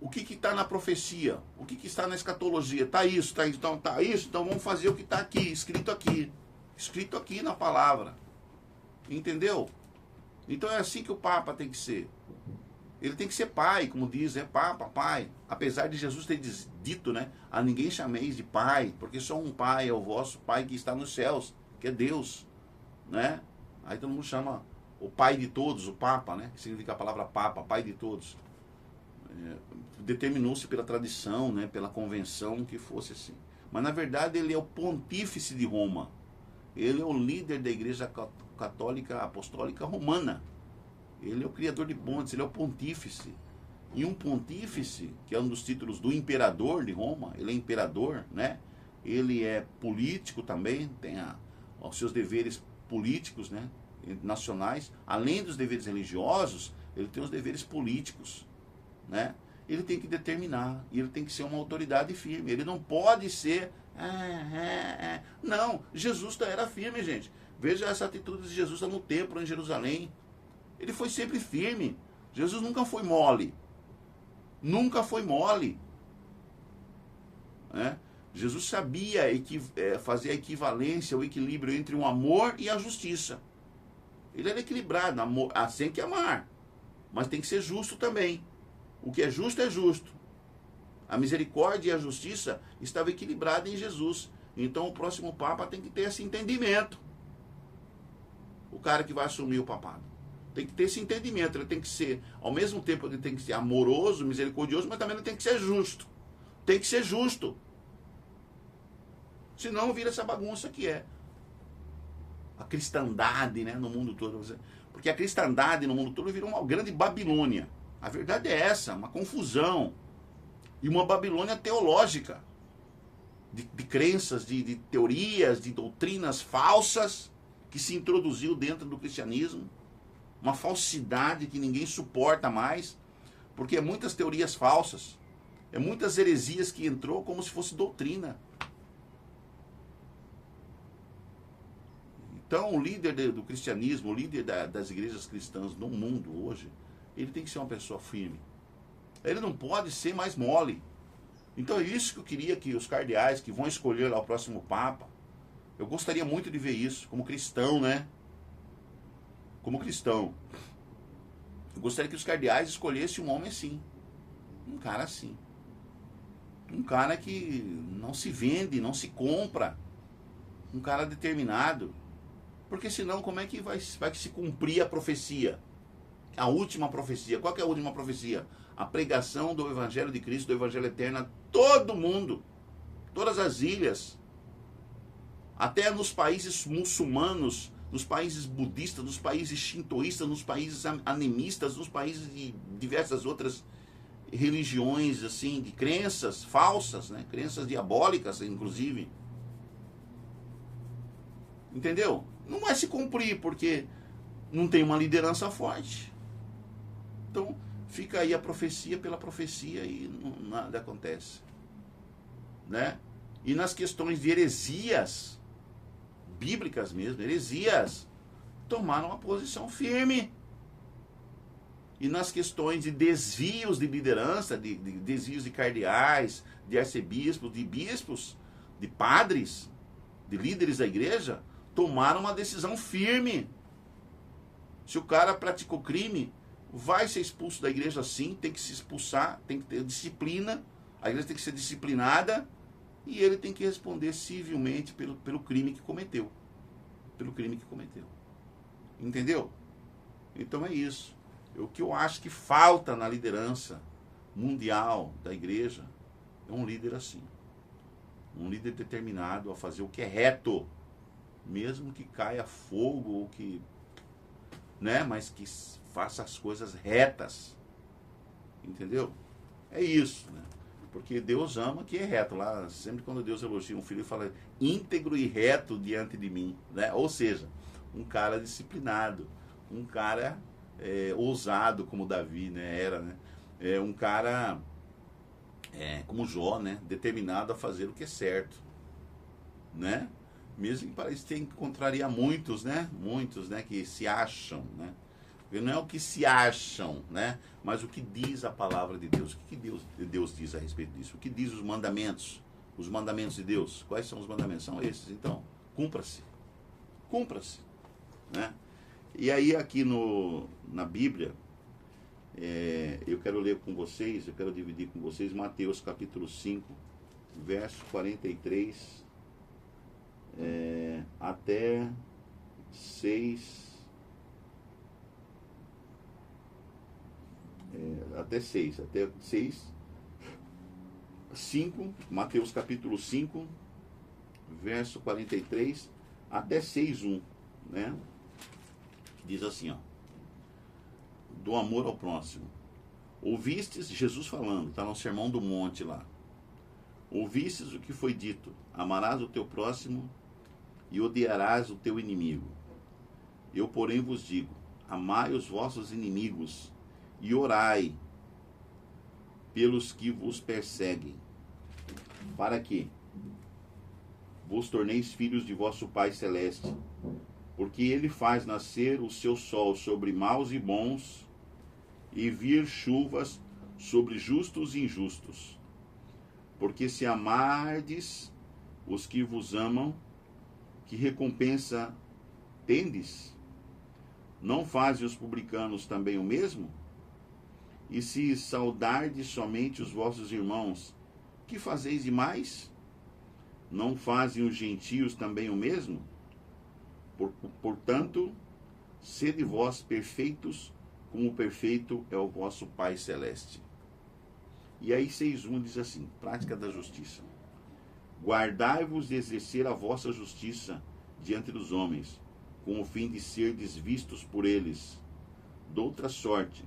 O que está na profecia? O que está na escatologia? Está isso, então vamos fazer o que está aqui, escrito aqui na palavra. Entendeu? Então é assim que o Papa tem que ser. Ele tem que ser pai, como diz, Papa, pai. Apesar de Jesus ter dito, né, a ninguém chameis de pai, porque só um pai é o vosso pai que está nos céus, que é Deus, né? Aí todo mundo chama o pai de todos, o Papa, né, que significa a palavra Papa, pai de todos. Determinou-se pela tradição, né, pela convenção que fosse assim. Mas na verdade ele é o pontífice de Roma. Ele é o líder da igreja católica apostólica romana. Ele é o criador de pontes, ele é o pontífice. E um pontífice, que é um dos títulos do imperador de Roma, ele é imperador, né? ele é político também, tem os seus deveres políticos, né, nacionais, além dos deveres religiosos, ele tem os deveres políticos, né? Ele tem que determinar, e ele tem que ser uma autoridade firme, ele não pode ser... Não, Jesus era firme, gente. Veja essa atitude de Jesus no templo em Jerusalém. Ele foi sempre firme. Jesus nunca foi mole. Nunca foi mole. Né? Jesus sabia fazer a equivalência, o equilíbrio entre o amor e a justiça. Ele era equilibrado, tem que amar, mas tem que ser justo também. O que é justo. A misericórdia e a justiça estavam equilibradas em Jesus. Então o próximo Papa tem que ter esse entendimento. O cara que vai assumir o papado tem que ter esse entendimento. Ele tem que ser, ao mesmo tempo, ele tem que ser amoroso, misericordioso, mas também ele tem que ser justo. Tem que ser justo. Senão vira essa bagunça que é a cristandade, né, no mundo todo. Porque a cristandade no mundo todo virou uma grande Babilônia. A verdade é essa, uma confusão. E uma Babilônia teológica. De crenças, de teorias, de doutrinas falsas que se introduziu dentro do cristianismo. Uma falsidade que ninguém suporta mais. Porque é muitas teorias falsas. É muitas heresias que entrou como se fosse doutrina. Então, o líder do cristianismo, o líder das igrejas cristãs no mundo hoje, ele tem que ser uma pessoa firme. Ele não pode ser mais mole. Então é isso que eu queria que os cardeais que vão escolher lá o próximo Papa, eu gostaria muito de ver isso, como cristão, né? Como cristão. Eu gostaria que os cardeais escolhessem um homem assim. Um cara assim. Um cara que não se vende, não se compra. Um cara determinado. Porque senão como é que vai se cumprir a profecia? A última profecia. Qual que é a última profecia? A pregação do Evangelho de Cristo, do Evangelho eterno a todo mundo. Todas as ilhas. Até nos países muçulmanos, nos países budistas, nos países shintoístas, nos países animistas, nos países de diversas outras religiões, assim, de crenças falsas, né? Crenças diabólicas, inclusive. Entendeu? Não vai se cumprir, porque não tem uma liderança forte. Então, fica aí a profecia pela profecia e nada acontece. Né? E nas questões de heresias, bíblicas mesmo, heresias, tomaram uma posição firme. E nas questões de desvios de liderança, de desvios de cardeais, de arcebispos, de bispos, de padres, de líderes da igreja, tomaram uma decisão firme. Se o cara praticou crime, vai ser expulso da igreja sim, tem que se expulsar, tem que ter disciplina, a igreja tem que ser disciplinada e ele tem que responder civilmente pelo crime que cometeu. Pelo crime que cometeu. Entendeu? Então é isso. O que eu acho que falta na liderança mundial da igreja é um líder assim. Um líder determinado a fazer o que é reto. Mesmo que caia fogo ou que... né? Mas que faça as coisas retas. Entendeu? É isso, né? Porque Deus ama que é reto. Lá, sempre quando Deus elogia um filho, ele fala íntegro e reto diante de mim, né? Ou seja, um cara disciplinado, um cara ousado como Davi, né? Era, né? Um cara como Jó, né? Determinado a fazer o que é certo, né? Mesmo que parece que encontraria muitos, né? Muitos, né? Que se acham, né? Não é o que se acham, né? Mas o que diz a palavra de Deus. O que Deus diz a respeito disso? O que diz os mandamentos? Os mandamentos de Deus. Quais são os mandamentos? São esses. Então, cumpra-se. Cumpra-se. Né? E aí aqui na Bíblia, eu quero ler com vocês, eu quero dividir com vocês Mateus capítulo 5, verso 43 até 6... até 5, Mateus capítulo 5, verso 43 até 6:1, né? Diz assim, ó: do amor ao próximo. Ouvistes, Jesus falando, está no Sermão do Monte lá. Ouvistes o que foi dito, amarás o teu próximo e odiarás o teu inimigo. Eu, porém, vos digo, amai os vossos inimigos e orai pelos que vos perseguem, para que vos torneis filhos de vosso Pai Celeste, porque ele faz nascer o seu sol sobre maus e bons, e vir chuvas sobre justos e injustos. Porque se amardes os que vos amam, que recompensa tendes? Não fazem os publicanos também o mesmo? E se saudardes somente os vossos irmãos, que fazeis demais? Não fazem os gentios também o mesmo? Portanto, sede vós perfeitos, como perfeito é o vosso Pai Celeste. E aí 6:1 diz assim, prática da justiça. Guardai-vos de exercer a vossa justiça diante dos homens, com o fim de serdes vistos por eles. Doutra sorte,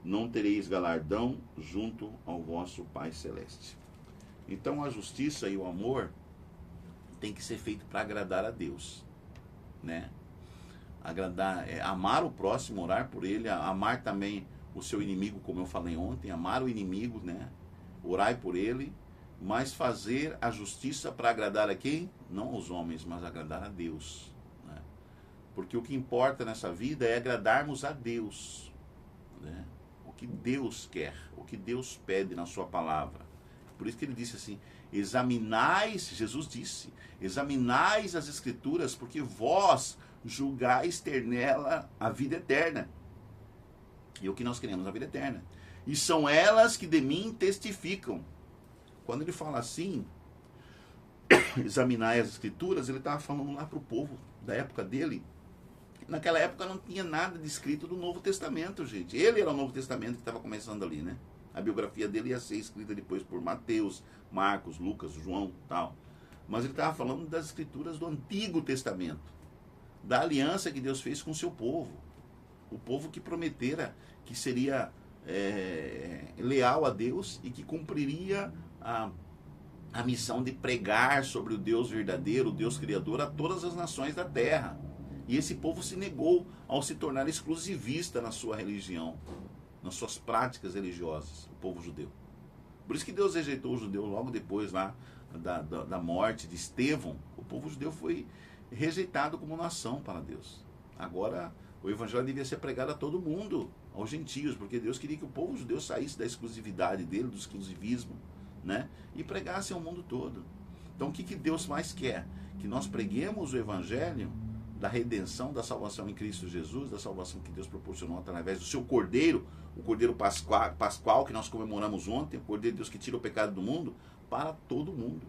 não tereis galardão junto ao vosso Pai Celeste. Então a justiça e o amor tem que ser feito para agradar a Deus, né? Amar o próximo, orar por ele, amar também o seu inimigo, como eu falei ontem, amar o inimigo, né? Orai por ele, mas fazer a justiça para agradar a quem? Não aos homens, mas agradar a Deus, né? Porque o que importa nessa vida é agradarmos a Deus, né? O que Deus quer, o que Deus pede na sua palavra. Por isso que ele disse assim, examinais, Jesus disse, examinais as Escrituras, porque vós julgais ter nela a vida eterna. E o que nós queremos? A vida eterna. E são elas que de mim testificam. Quando ele fala assim, examinai as Escrituras, ele estava falando lá para o povo da época dele. Naquela época não tinha nada de escrito do Novo Testamento, gente. Ele era o Novo Testamento que estava começando ali, né? A biografia dele ia ser escrita depois por Mateus, Marcos, Lucas, João, tal. Mas ele estava falando das Escrituras do Antigo Testamento, da aliança que Deus fez com o seu povo. O povo que prometera que seria leal a Deus e que cumpriria a missão de pregar sobre o Deus verdadeiro, o Deus criador, a todas as nações da terra. E esse povo se negou ao se tornar exclusivista na sua religião, nas suas práticas religiosas, o povo judeu. Por isso que Deus rejeitou o judeu logo depois lá da morte de Estevão. O povo judeu foi rejeitado como nação para Deus. Agora o evangelho devia ser pregado a todo mundo, aos gentios, porque Deus queria que o povo judeu saísse da exclusividade dele, do exclusivismo, né? E pregasse ao mundo todo. Então o que Deus mais quer? Que nós preguemos o evangelho da redenção, da salvação em Cristo Jesus, da salvação que Deus proporcionou através do seu Cordeiro, o Cordeiro Pascual que nós comemoramos ontem, o Cordeiro de Deus que tira o pecado do mundo, para todo mundo.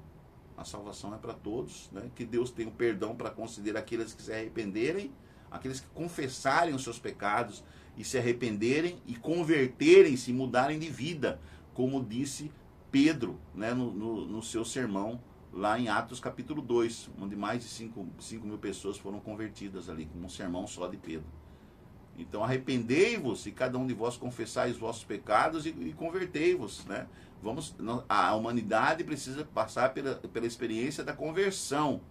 A salvação é para todos, né? Que Deus tem o perdão para conceder aqueles que se arrependerem, aqueles que confessarem os seus pecados e se arrependerem e converterem-se, mudarem de vida, como disse Pedro, né, no seu sermão, lá em Atos capítulo 2, onde mais de 5 mil pessoas foram convertidas ali, com um sermão só de Pedro. Então arrependei-vos e cada um de vós confessai os vossos pecados e convertei-vos, né? A humanidade precisa passar pela experiência da conversão,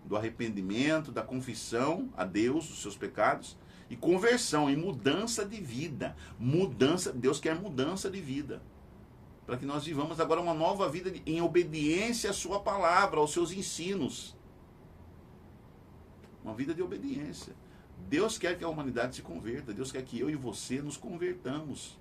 do arrependimento, da confissão a Deus dos seus pecados e conversão e mudança de vida. Deus quer mudança de vida, para que nós vivamos agora uma nova vida em obediência à sua palavra, aos seus ensinos. Uma vida de obediência. Deus quer que a humanidade se converta. Deus quer que eu e você nos convertamos.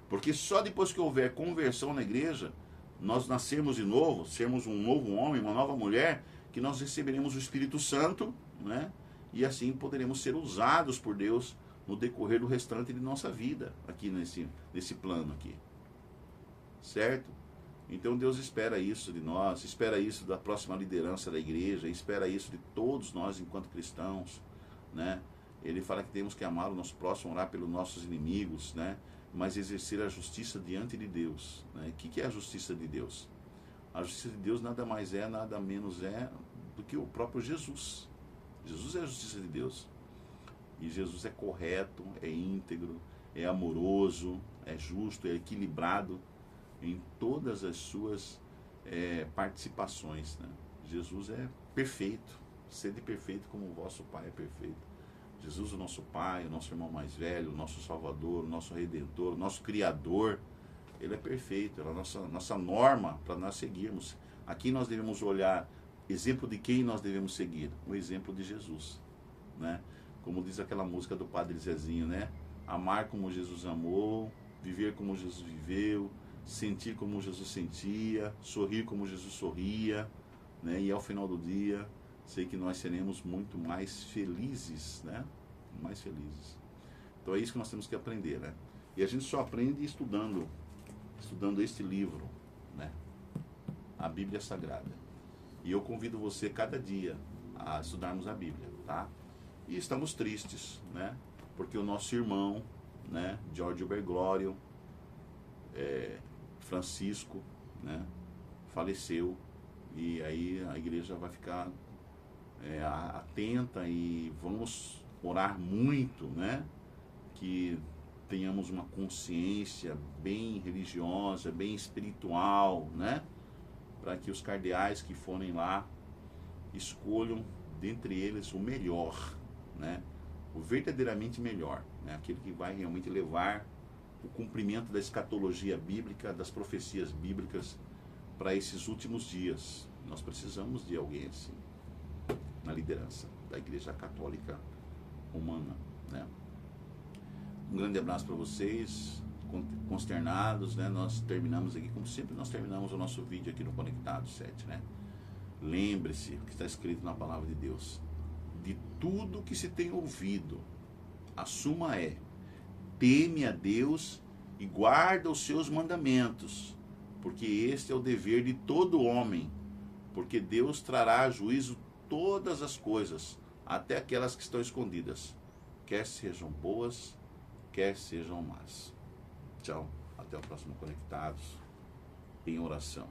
Porque só depois que houver conversão na igreja, nós nascermos de novo, sermos um novo homem, uma nova mulher, que nós receberemos o Espírito Santo, né? E assim poderemos ser usados por Deus no decorrer do restante de nossa vida, aqui nesse plano aqui. Certo? Então Deus espera isso de nós, espera isso da próxima liderança da igreja, espera isso de todos nós enquanto cristãos, né? Ele fala que temos que amar o nosso próximo, orar pelos nossos inimigos, né? Mas exercer a justiça diante de Deus, né? O que é a justiça de Deus? A justiça de Deus nada mais é, nada menos é do que o próprio Jesus. Jesus é a justiça de Deus. E Jesus é correto, é íntegro, é amoroso, é justo, é equilibrado em todas as suas participações, né? Jesus é perfeito, sede perfeito como o vosso Pai é perfeito. Jesus, o nosso Pai, o nosso irmão mais velho, o nosso Salvador, o nosso Redentor, o nosso Criador, Ele é perfeito, Ele é a nossa norma para nós seguirmos. Aqui nós devemos olhar, exemplo de quem nós devemos seguir? O exemplo de Jesus, né? Como diz aquela música do Padre Zezinho, né? Amar como Jesus amou, viver como Jesus viveu, sentir como Jesus sentia, sorrir como Jesus sorria, né? E ao final do dia, sei que nós seremos muito mais felizes, né? Mais felizes. Então é isso que nós temos que aprender, né? E a gente só aprende estudando este livro, né? A Bíblia Sagrada. E eu convido você cada dia a estudarmos a Bíblia, tá? E estamos tristes, né? Porque o nosso irmão, né? Giorgio Bergoglio, Francisco, né? Faleceu. E aí a igreja vai ficar atenta e vamos orar muito, né? Que tenhamos uma consciência bem religiosa, bem espiritual, né? Para que os cardeais que forem lá escolham dentre eles o melhor, né? O verdadeiramente melhor, né? Aquele que vai realmente levar o cumprimento da escatologia bíblica, das profecias bíblicas para esses últimos dias. Nós precisamos de alguém assim na liderança da Igreja Católica Romana, né? Um grande abraço para vocês, consternados, né? Nós terminamos aqui, como sempre nós terminamos o nosso vídeo aqui no Conectado 7, né? Lembre-se o que está escrito na Palavra de Deus. De tudo que se tem ouvido, a suma teme a Deus e guarda os seus mandamentos, porque este é o dever de todo homem, porque Deus trará a juízo todas as coisas, até aquelas que estão escondidas, quer sejam boas, quer sejam más. Tchau, até o próximo Conectados em oração.